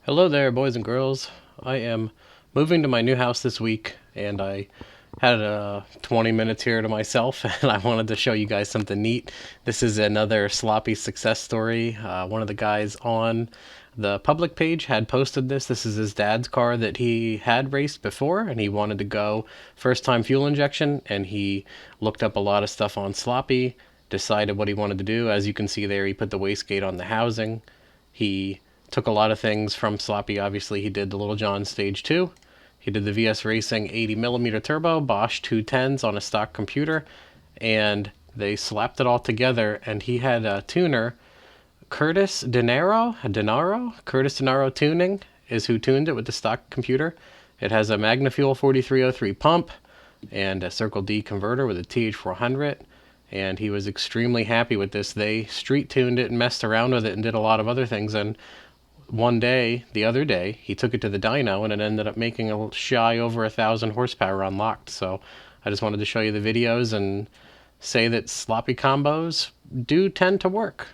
Hello there, boys and girls. I am moving to my new house this week, and I had 20 minutes here to myself, and I wanted to show you guys something neat. This is another sloppy success story. One of the guys on the public page had posted this. This is his dad's car that he had raced before, and he wanted to go first time fuel injection, and he looked up a lot of stuff on sloppy, decided what he wanted to do. As you can see there, he put the wastegate on the housing. He took a lot of things from sloppy. Obviously, he did the Little John Stage 2. He did the VS Racing 80mm turbo, Bosch 210s on a stock computer, and they slapped it all together. And he had a tuner, Curtis Denaro Tuning is who tuned it with the stock computer. It has a MagnaFuel 4303 pump and a Circle D converter with a TH400. And he was extremely happy with this. They street tuned it and messed around with it and did a lot of other things. And the other day, he took it to the dyno and it ended up making a shy over 1,000 horsepower unlocked. So I just wanted to show you the videos and say that sloppy combos do tend to work.